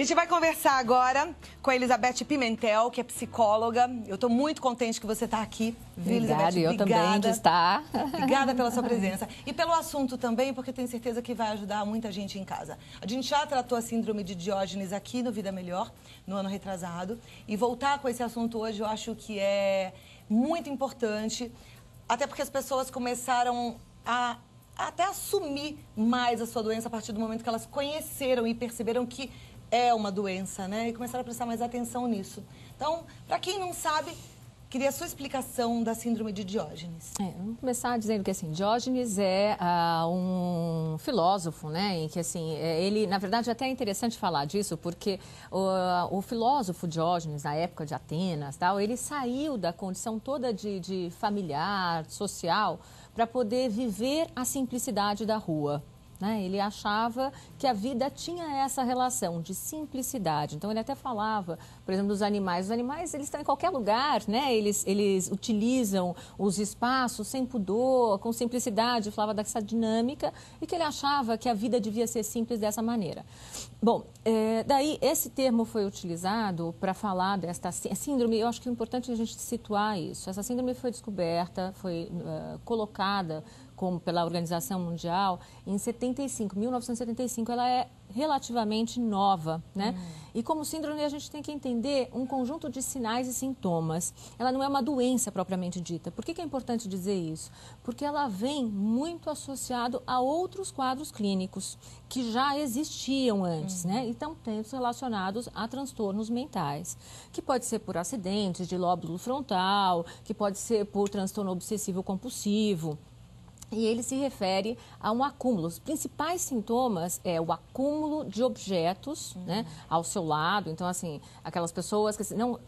gente vai conversar agora com a Elizabeth Pimentel, que é psicóloga. Eu estou muito contente que você está aqui. Obrigada, eu também de estar. Obrigada pela sua presença. E pelo assunto também, porque tenho certeza que vai ajudar muita gente em casa. A gente já tratou a síndrome de Diógenes aqui no Vida Melhor, no ano retrasado. E voltar com esse assunto hoje eu acho que é muito importante, até porque as pessoas começaram a até assumir mais a sua doença a partir do momento que elas conheceram e perceberam que é uma doença, né? E começaram a prestar mais atenção nisso. Então, para quem não sabe, queria a sua explicação da síndrome de Diógenes. Vamos começar dizendo que, assim, Diógenes é um filósofo, né? Em que, assim, ele, na verdade, até é interessante falar disso, porque o filósofo Diógenes, na época de Atenas, tal, ele saiu da condição toda de familiar, social, para poder viver a simplicidade da rua. Ele achava que a vida tinha essa relação de simplicidade. Então, ele até falava, por exemplo, dos animais. Os animais, eles estão em qualquer lugar, né? Eles utilizam os espaços sem pudor, com simplicidade. Falava dessa dinâmica e que ele achava que a vida devia ser simples dessa maneira. Bom, daí esse termo foi utilizado para falar desta síndrome. Eu acho que é importante a gente situar isso. Essa síndrome foi descoberta, foi colocada pela Organização Mundial em 1975, ela é relativamente nova, né? E como síndrome a gente tem que entender um conjunto de sinais e sintomas. Ela não é uma doença propriamente dita. Por que é importante dizer isso? Porque ela vem muito associado a outros quadros clínicos que já existiam antes, né? Então, tem relacionados a transtornos mentais, que pode ser por acidentes de lóbulo frontal, que pode ser por transtorno obsessivo compulsivo. E ele se refere a um acúmulo. Os principais sintomas é o acúmulo de objetos, né, ao seu lado. Então, assim, aquelas pessoas que não...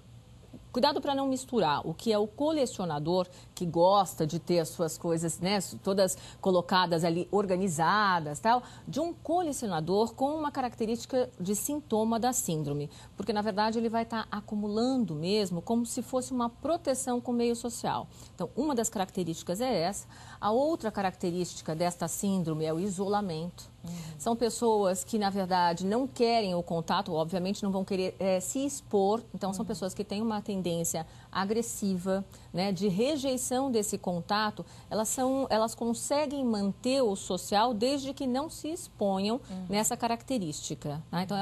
Cuidado para não misturar o que é o colecionador, que gosta de ter as suas coisas, né, todas colocadas ali, organizadas, tal, de um colecionador com uma característica de sintoma da síndrome. Porque, na verdade, ele vai estar acumulando mesmo como se fosse uma proteção com o meio social. Então, uma das características é essa. A outra característica desta síndrome é o isolamento. São pessoas que, na verdade, não querem o contato, obviamente não vão querer se expor. Então, são pessoas que têm uma tendência agressiva, né, de rejeição desse contato. Elas conseguem manter o social desde que não se exponham nessa característica. Tá? Então,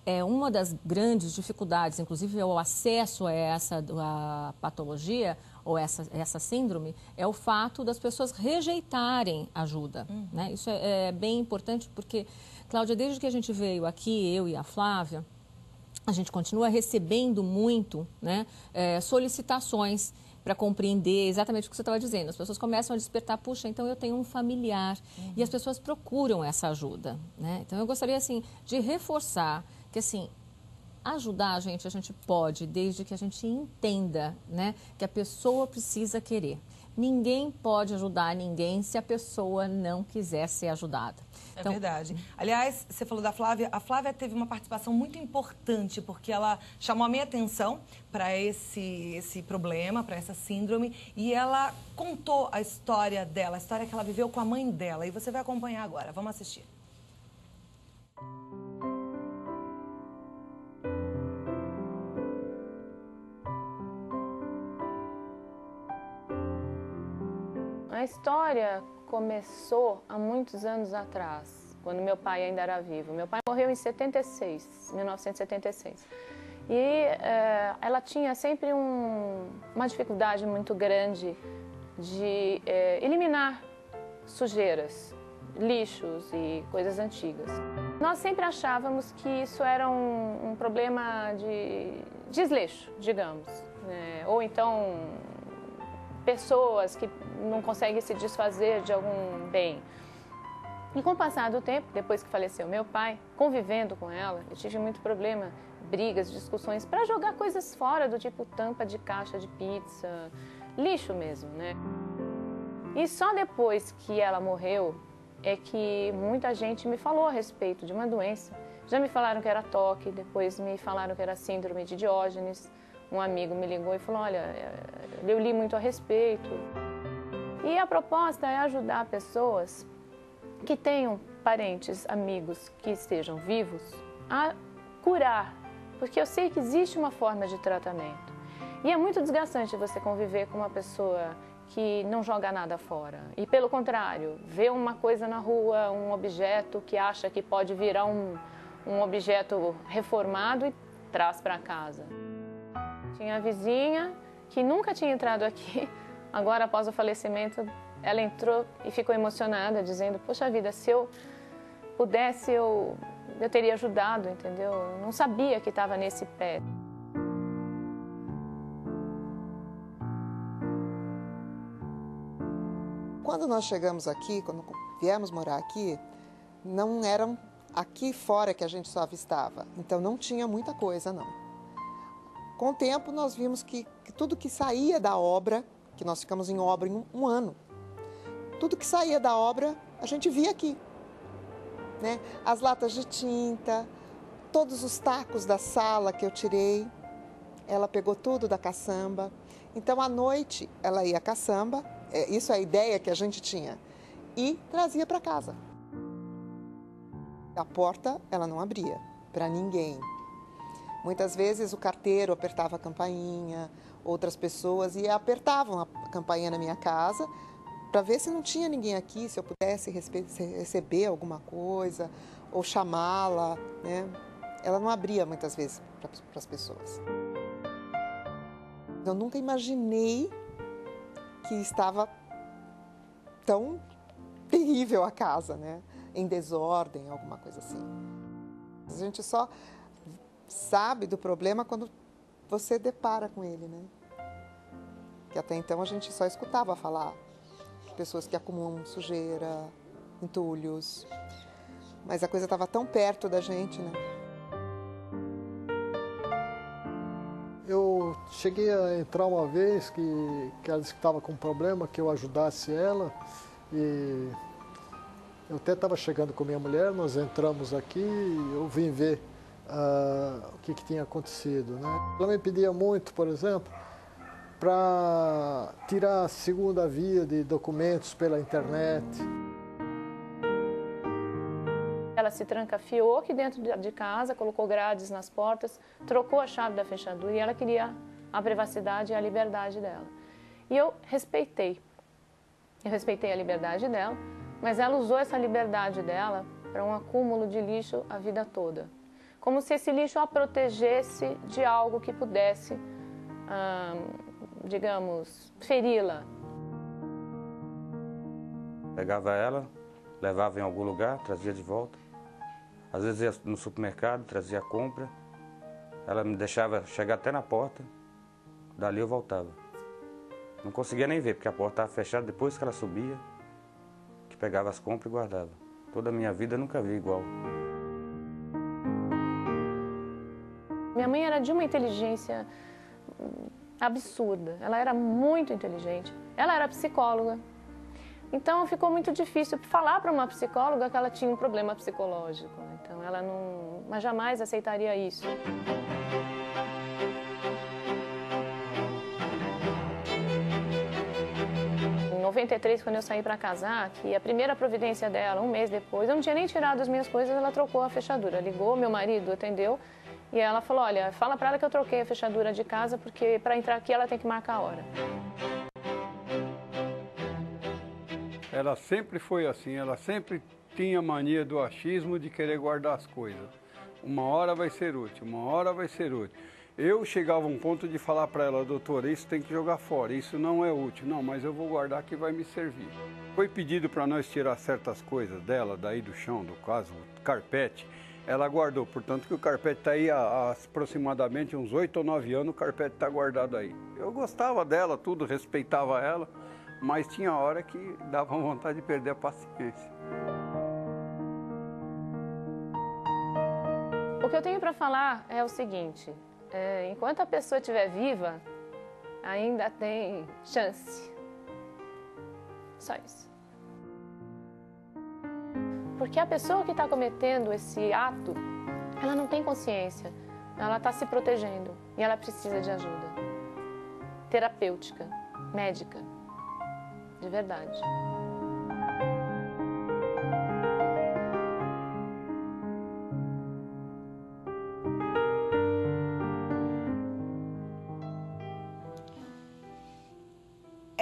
é uma das grandes dificuldades, inclusive o acesso a essa a patologia ou essa síndrome, é o fato das pessoas rejeitarem ajuda. Né? Isso é bem importante porque, Cláudia, desde que a gente veio aqui, eu e a Flávia, a gente continua recebendo muito, né, solicitações para compreender exatamente o que você estava dizendo. As pessoas começam a despertar, puxa, então eu tenho um familiar. E as pessoas procuram essa ajuda. Né? Então, eu gostaria, assim, de reforçar que, assim, ajudar a gente pode, desde que a gente entenda, né, que a pessoa precisa querer. Ninguém pode ajudar ninguém se a pessoa não quiser ser ajudada. É verdade. Aliás, você falou da Flávia. A Flávia teve uma participação muito importante, porque ela chamou a minha atenção para esse problema, para essa síndrome, e ela contou a história dela, a história que ela viveu com a mãe dela. E você vai acompanhar agora. Vamos assistir. A história começou há muitos anos atrás, quando meu pai ainda era vivo. Meu pai morreu em 1976. E ela tinha sempre uma dificuldade muito grande de eliminar sujeiras, lixos e coisas antigas. Nós sempre achávamos que isso era um problema de desleixo, digamos, né? Ou então pessoas que não conseguem se desfazer de algum bem. E com o passar do tempo, depois que faleceu meu pai, convivendo com ela, eu tive muito problema, brigas, discussões, para jogar coisas fora, do tipo tampa de caixa de pizza, lixo mesmo, né? E só depois que ela morreu, é que muita gente me falou a respeito de uma doença. Já me falaram que era toque, depois me falaram que era síndrome de Diógenes. Um amigo me ligou e falou, olha, eu li muito a respeito. E a proposta é ajudar pessoas que tenham parentes, amigos que estejam vivos a curar, porque eu sei que existe uma forma de tratamento. E é muito desgastante você conviver com uma pessoa que não joga nada fora. E pelo contrário, vê uma coisa na rua, um objeto que acha que pode virar um objeto reformado e traz para casa. Tinha a vizinha que nunca tinha entrado aqui, agora após o falecimento, ela entrou e ficou emocionada, dizendo, poxa vida, se eu pudesse, eu teria ajudado, entendeu? Eu não sabia que estava nesse pé. Quando nós chegamos aqui, quando viemos morar aqui, não eram aqui fora que a gente só avistava. Então não tinha muita coisa, não. Com o tempo nós vimos que tudo que saía da obra, que nós ficamos em obra em um ano, tudo que saía da obra a gente via aqui. Né? As latas de tinta, todos os tacos da sala que eu tirei, ela pegou tudo da caçamba. Então à noite ela ia à caçamba, isso é a ideia que a gente tinha, e trazia para casa. A porta ela não abria para ninguém. Muitas vezes o carteiro apertava a campainha, outras pessoas apertavam a campainha na minha casa para ver se não tinha ninguém aqui, se eu pudesse receber alguma coisa ou chamá-la, né? Ela não abria muitas vezes para as pessoas. Eu nunca imaginei que estava tão terrível a casa, né? Em desordem, alguma coisa assim. A gente só sabe do problema quando você depara com ele, né? Que até então a gente só escutava falar pessoas que acumulam sujeira, entulhos, mas a coisa estava tão perto da gente, né? Eu cheguei a entrar uma vez que ela disse que estava com um problema, que eu ajudasse ela, e eu até estava chegando com minha mulher, nós entramos aqui e eu vim ver o que tinha acontecido, né? Ela me pedia muito, por exemplo, para tirar a segunda via de documentos pela internet. Ela se trancafiou aqui dentro de casa, colocou grades nas portas, trocou a chave da fechadura e ela queria a privacidade e a liberdade dela. E eu respeitei. Eu respeitei a liberdade dela, mas ela usou essa liberdade dela para um acúmulo de lixo a vida toda. Como se esse lixo a protegesse de algo que pudesse, digamos, feri-la. Pegava ela, levava em algum lugar, trazia de volta. Às vezes ia no supermercado, trazia a compra. Ela me deixava chegar até na porta, dali eu voltava. Não conseguia nem ver, porque a porta estava fechada depois que ela subia, que pegava as compras e guardava. Toda a minha vida eu nunca vi igual. Minha mãe era de uma inteligência absurda. Ela era muito inteligente. Ela era psicóloga. Então ficou muito difícil falar para uma psicóloga que ela tinha um problema psicológico. Então ela não, mas jamais aceitaria isso. Em 93, quando eu saí para casar, que a primeira providência dela, um mês depois, eu não tinha nem tirado as minhas coisas, ela trocou a fechadura. Ligou, meu marido atendeu e ela falou, olha, fala para ela que eu troquei a fechadura de casa porque para entrar aqui ela tem que marcar a hora. Ela sempre foi assim, ela sempre tinha mania do achismo de querer guardar as coisas. Uma hora vai ser útil, uma hora vai ser útil. Eu chegava a um ponto de falar para ela, doutora, isso tem que jogar fora, isso não é útil. Não, mas eu vou guardar que vai me servir. Foi pedido para nós tirar certas coisas dela, daí do chão, do caso, o carpete. Ela guardou, portanto que o carpete está aí há aproximadamente uns 8 ou 9 anos, o carpete está guardado aí. Eu gostava dela, tudo, respeitava ela. Mas tinha hora que dava vontade de perder a paciência. O que eu tenho para falar é o seguinte, enquanto a pessoa estiver viva, ainda tem chance. Só isso. Porque a pessoa que está cometendo esse ato, ela não tem consciência, ela está se protegendo e ela precisa de ajuda terapêutica, médica. De verdade.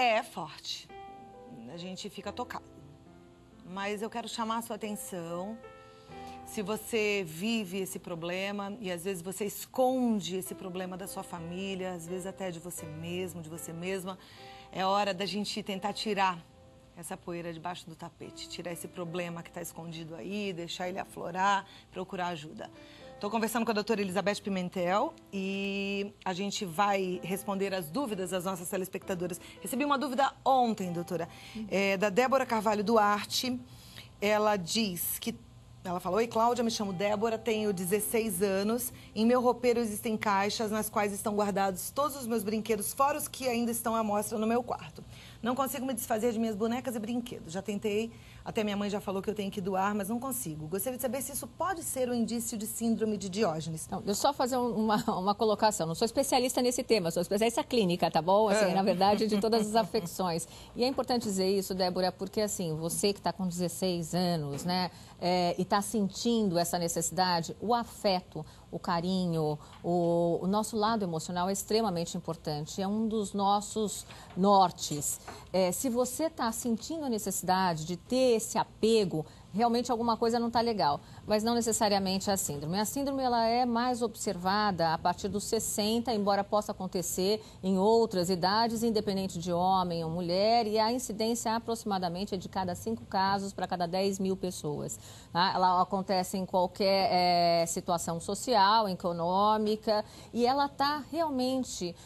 É forte. A gente fica tocado. Mas eu quero chamar a sua atenção. Se você vive esse problema e às vezes você esconde esse problema da sua família, às vezes até de você mesmo, de você mesma, é hora da gente tentar tirar essa poeira debaixo do tapete, tirar esse problema que está escondido aí, deixar ele aflorar, procurar ajuda. Estou conversando com a doutora Elizabeth Pimentel e a gente vai responder as dúvidas das nossas telespectadoras. Recebi uma dúvida ontem, doutora, da Débora Carvalho Duarte. Ela diz que... Ela falou: oi, Cláudia, me chamo Débora, tenho 16 anos. Em meu roupeiro existem caixas nas quais estão guardados todos os meus brinquedos, fora os que ainda estão à mostra no meu quarto. Não consigo me desfazer de minhas bonecas e brinquedos. Já tentei, até minha mãe já falou que eu tenho que doar, mas não consigo. Gostaria de saber se isso pode ser um indício de síndrome de Diógenes. Então, deixa eu só fazer uma colocação. Não sou especialista nesse tema, sou especialista clínica, tá bom? Assim, na verdade, de todas as afecções. E é importante dizer isso, Débora, porque assim, você que está com 16 anos, né, e está sentindo essa necessidade, o afeto, o carinho, o nosso lado emocional é extremamente importante, é um dos nossos nortes. Se você está sentindo a necessidade de ter esse apego, realmente alguma coisa não está legal, mas não necessariamente a síndrome. A síndrome ela é mais observada a partir dos 60, embora possa acontecer em outras idades, independente de homem ou mulher, e a incidência aproximadamente é de cada 5 casos para cada 10 mil pessoas. Tá? Ela acontece em qualquer situação social, econômica, e ela está realmente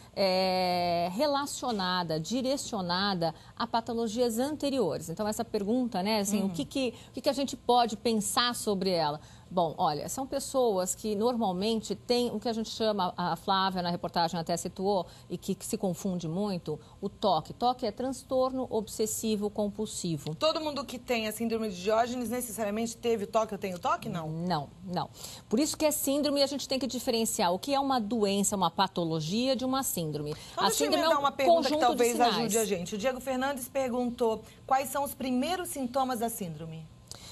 relacionada, direcionada a patologias anteriores. Então, essa pergunta, né, assim, o que a gente pode pensar sobre ela? Bom, olha, são pessoas que normalmente têm o que a gente chama, a Flávia na reportagem até situou, e que se confunde muito, o TOC. TOC é transtorno obsessivo compulsivo. Todo mundo que tem a síndrome de Diógenes necessariamente teve TOC, eu tenho TOC? Não. Não. Por isso que é síndrome, a gente tem que diferenciar o que é uma doença, uma patologia de uma síndrome. Então, deixa eu emendar uma pergunta que talvez ajude a gente. O Diego Fernandes perguntou quais são os primeiros sintomas da síndrome.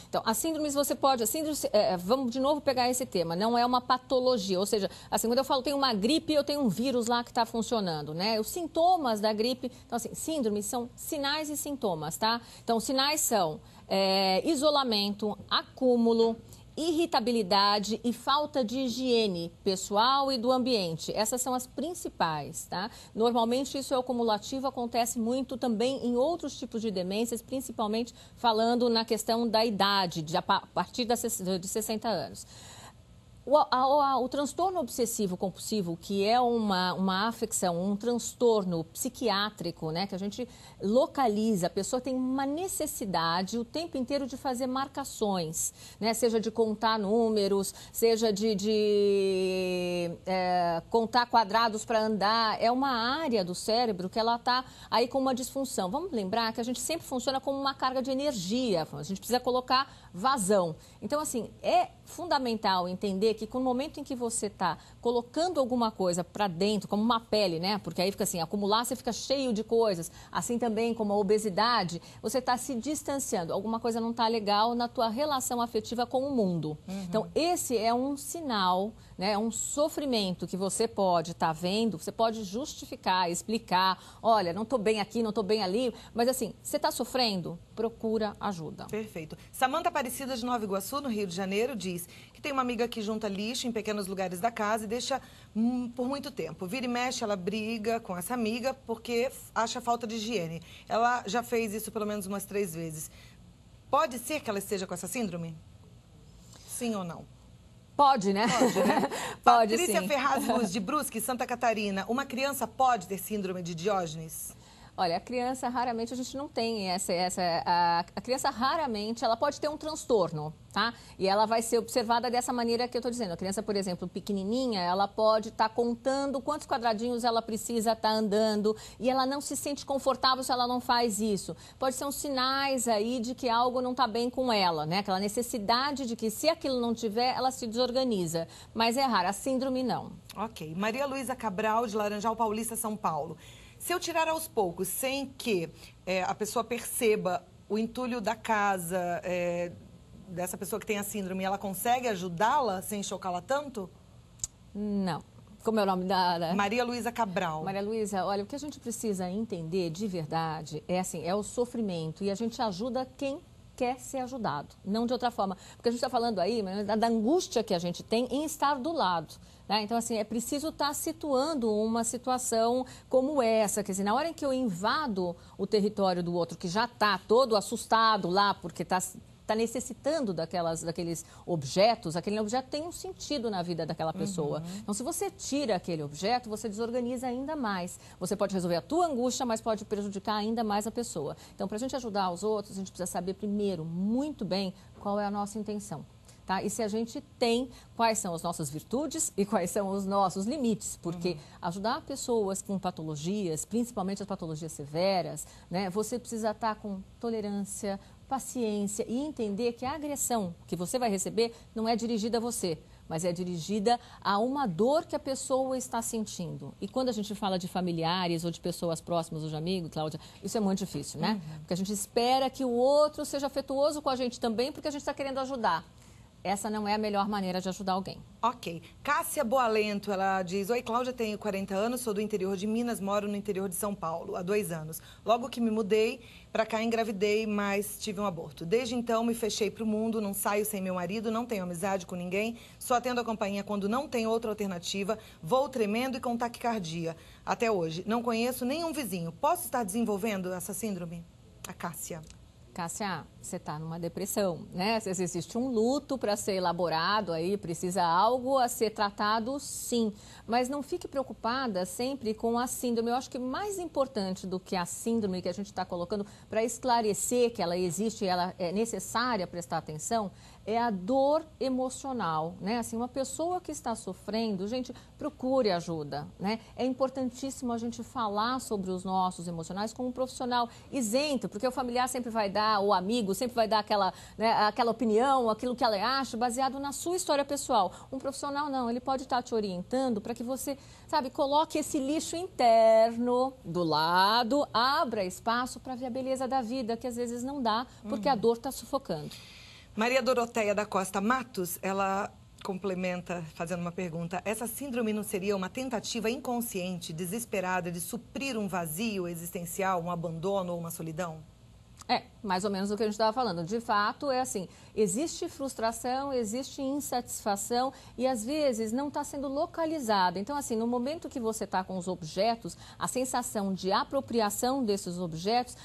Então, as síndromes você pode... vamos de novo pegar esse tema. Não é uma patologia. Ou seja, assim, quando eu falo tem uma gripe, eu tenho um vírus lá que está funcionando, né? Os sintomas da gripe... Então, assim, síndromes são sinais e sintomas, tá? Então, sinais são isolamento, acúmulo, irritabilidade e falta de higiene pessoal e do ambiente. Essas são as principais, tá? Normalmente isso é acumulativo, acontece muito também em outros tipos de demências, principalmente falando na questão da idade, a partir de 60 anos. O transtorno obsessivo compulsivo, que é uma afecção, um transtorno psiquiátrico, né, que a gente localiza, a pessoa tem uma necessidade o tempo inteiro de fazer marcações, né, seja de contar números, seja de contar quadrados para andar. É uma área do cérebro que ela está aí com uma disfunção. Vamos lembrar que a gente sempre funciona como uma carga de energia, a gente precisa colocar vazão. Então, assim, é fundamental entender que no momento em que você está colocando alguma coisa para dentro, como uma pele, né? Porque aí fica assim, acumular, você fica cheio de coisas. Assim também como a obesidade, você está se distanciando. Alguma coisa não está legal na tua relação afetiva com o mundo. Então, esse é um sinal, né? Um sofrimento que você pode estar vendo, você pode justificar, explicar. Olha, não estou bem aqui, não estou bem ali. Mas assim, você está sofrendo? Procura ajuda. Perfeito. Samanta Aparecida de Nova Iguaçu, no Rio de Janeiro, diz que tem uma amiga que junta lixo em pequenos lugares da casa e deixa por muito tempo. Vira e mexe, ela briga com essa amiga porque acha falta de higiene. Ela já fez isso pelo menos umas 3 vezes. Pode ser que ela esteja com essa síndrome? Sim ou não? Pode, né? Pode, né? Pode, Patrícia sim. Ferraz Luz, de Brusque, Santa Catarina. Uma criança pode ter síndrome de Diógenes? Olha, a criança raramente, a gente não tem a criança raramente, ela pode ter um transtorno, tá? E ela vai ser observada dessa maneira que eu estou dizendo. A criança, por exemplo, pequenininha, ela pode estar contando quantos quadradinhos ela precisa estar andando e ela não se sente confortável se ela não faz isso. Pode ser uns sinais aí de que algo não está bem com ela, né? Aquela necessidade de que se aquilo não tiver, ela se desorganiza. Mas é raro, a síndrome não. Ok. Maria Luísa Cabral, de Laranjal Paulista, São Paulo. Se eu tirar aos poucos, sem que a pessoa perceba o entulho da casa dessa pessoa que tem a síndrome, ela consegue ajudá-la sem chocá-la tanto? Não. Como é o nome da... Maria Luísa Cabral. Maria Luísa, olha, o que a gente precisa entender de verdade é assim, é o sofrimento, e a gente ajuda quem quer ser ajudado, não de outra forma. Porque a gente está falando aí da angústia que a gente tem em estar do lado. Né? Então, assim, é preciso estar situando uma situação como essa. Quer dizer, na hora em que eu invado o território do outro, que já está todo assustado lá, porque está necessitando daqueles objetos, aquele objeto tem um sentido na vida daquela pessoa. Então, se você tira aquele objeto, você desorganiza ainda mais. Você pode resolver a tua angústia, mas pode prejudicar ainda mais a pessoa. Então, para a gente ajudar os outros, a gente precisa saber primeiro, muito bem, qual é a nossa intenção. Tá? E se a gente tem, quais são as nossas virtudes e quais são os nossos limites. Porque ajudar pessoas com patologias, principalmente as patologias severas, né, você precisa estar com tolerância, paciência e entender que a agressão que você vai receber não é dirigida a você, mas é dirigida a uma dor que a pessoa está sentindo. E quando a gente fala de familiares ou de pessoas próximas ou de amigos, Cláudia, isso é muito difícil, né? Porque a gente espera que o outro seja afetuoso com a gente também, porque a gente está querendo ajudar. Essa não é a melhor maneira de ajudar alguém. Ok. Cássia Boalento, ela diz: oi, Cláudia, tenho 40 anos, sou do interior de Minas, moro no interior de São Paulo há 2 anos. Logo que me mudei para cá, engravidei, mas tive um aborto. Desde então, me fechei para o mundo, não saio sem meu marido, não tenho amizade com ninguém, só atendo a companhia quando não tem outra alternativa, vou tremendo e com taquicardia. Até hoje, não conheço nenhum vizinho. Posso estar desenvolvendo essa síndrome? A Cássia. Cássia, você está numa depressão, né? Se existe um luto para ser elaborado aí, precisa algo a ser tratado, sim. Mas não fique preocupada sempre com a síndrome. Eu acho que mais importante do que a síndrome que a gente está colocando para esclarecer que ela existe e ela é necessária prestar atenção, é a dor emocional, né? Assim, uma pessoa que está sofrendo, gente, procure ajuda, né? É importantíssimo a gente falar sobre os nossos emocionais com um profissional isento, porque o familiar sempre vai dar, o amigo sempre vai dar aquela, né, aquela opinião, aquilo que ela acha, baseado na sua história pessoal. Um profissional não, ele pode estar te orientando para que você, sabe, coloque esse lixo interno do lado, abra espaço para ver a beleza da vida, que às vezes não dá, porque a dor está sufocando. Maria Doroteia da Costa Matos, ela complementa fazendo uma pergunta. Essa síndrome não seria uma tentativa inconsciente, desesperada de suprir um vazio existencial, um abandono ou uma solidão? É, mais ou menos o que a gente estava falando. De fato, é assim, existe frustração, existe insatisfação e, às vezes, não está sendo localizada. Então, assim, no momento que você está com os objetos, a sensação de apropriação desses objetos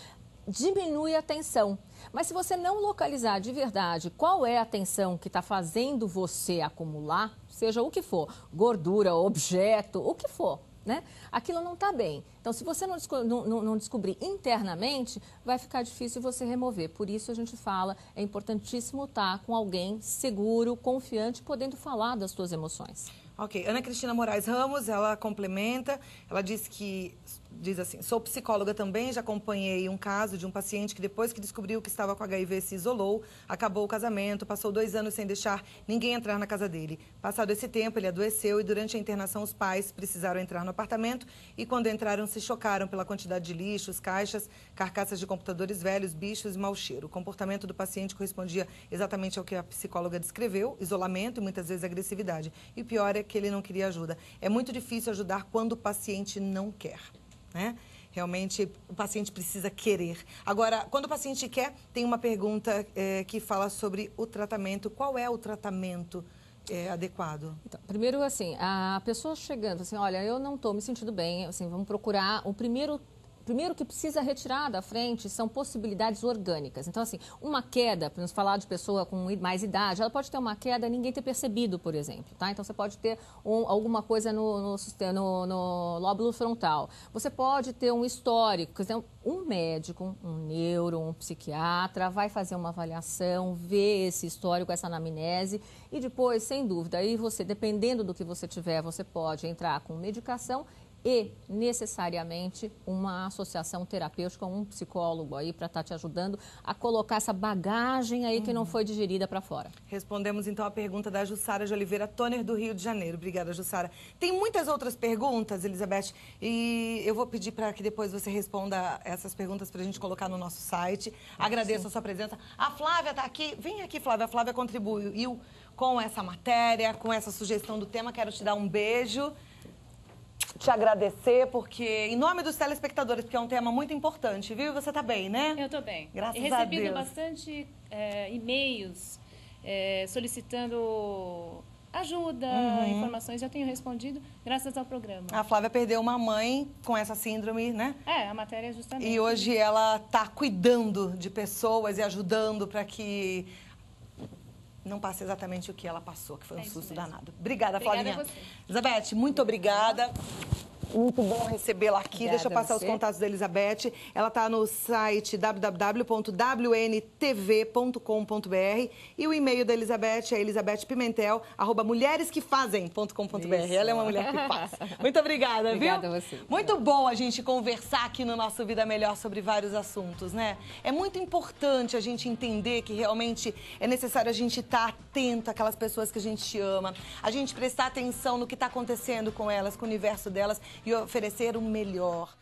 diminui a tensão. Mas se você não localizar de verdade qual é a tensão que está fazendo você acumular, seja o que for, gordura, objeto, o que for, né? Aquilo não está bem. Então, se você não descobrir internamente, vai ficar difícil você remover. Por isso, a gente fala, é importantíssimo estar com alguém seguro, confiante, podendo falar das suas emoções. Ok. Ana Cristina Moraes Ramos, ela complementa, ela diz assim, sou psicóloga também, já acompanhei um caso de um paciente que depois que descobriu que estava com HIV se isolou, acabou o casamento, passou 2 anos sem deixar ninguém entrar na casa dele. Passado esse tempo, ele adoeceu e durante a internação os pais precisaram entrar no apartamento e quando entraram se chocaram pela quantidade de lixos, caixas, carcaças de computadores velhos, bichos e mau cheiro. O comportamento do paciente correspondia exatamente ao que a psicóloga descreveu, isolamento e muitas vezes agressividade. E o pior é que ele não queria ajuda. É muito difícil ajudar quando o paciente não quer. Né? Realmente, o paciente precisa querer. Agora, quando o paciente quer, tem uma pergunta que fala sobre o tratamento. Qual é o tratamento adequado? Então, primeiro, assim, a pessoa chegando, assim, olha, eu não estou me sentindo bem, assim, vamos procurar o primeiro que precisa retirar da frente são possibilidades orgânicas. Então, assim, uma queda, para nos falar de pessoa com mais idade, ela pode ter uma queda e ninguém ter percebido, por exemplo, tá? Então, você pode ter alguma coisa no lóbulo frontal. Você pode ter um histórico, então, um médico, um neuro, um psiquiatra vai fazer uma avaliação, ver esse histórico, essa anamnese e depois, sem dúvida, aí você, dependendo do que você tiver, você pode entrar com medicação e, necessariamente, uma associação terapêutica, um psicólogo aí para estar te ajudando a colocar essa bagagem aí que não foi digerida para fora. Respondemos, então, a pergunta da Jussara de Oliveira Toner, do Rio de Janeiro. Obrigada, Jussara. Tem muitas outras perguntas, Elizabeth, e eu vou pedir para que depois você responda essas perguntas para a gente colocar no nosso site. Agradeço a sua presença. A Flávia está aqui. Vem aqui, Flávia. A Flávia contribuiu com essa matéria, com essa sugestão do tema. Quero te dar um beijo, te agradecer, porque em nome dos telespectadores, porque é um tema muito importante, viu? Você tá bem, né? Eu tô bem. Graças a Deus. Recebido bastante e-mails solicitando ajuda, informações. Já tenho respondido, graças ao programa. A Flávia perdeu uma mãe com essa síndrome, né? A matéria é justamente. E hoje ela tá cuidando de pessoas e ajudando para que não passe exatamente o que ela passou, que foi um susto danado. Obrigada, Flavinha. Obrigada a você. Elizabeth, muito obrigada. Muito bom recebê-la aqui. Obrigada. Deixa eu passar os contatos da Elizabeth. Ela está no site www.wntv.com.br e o e-mail da Elizabeth é elizabethpimentel@mulheresquefazem.com.br. Ela é uma mulher que faz. Muito obrigada, Obrigada viu? a você. Muito bom a gente conversar aqui no nosso Vida Melhor sobre vários assuntos, né? É muito importante a gente entender que realmente é necessário a gente estar atento àquelas pessoas que a gente ama, a gente prestar atenção no que está acontecendo com elas, com o universo delas, e oferecer o melhor.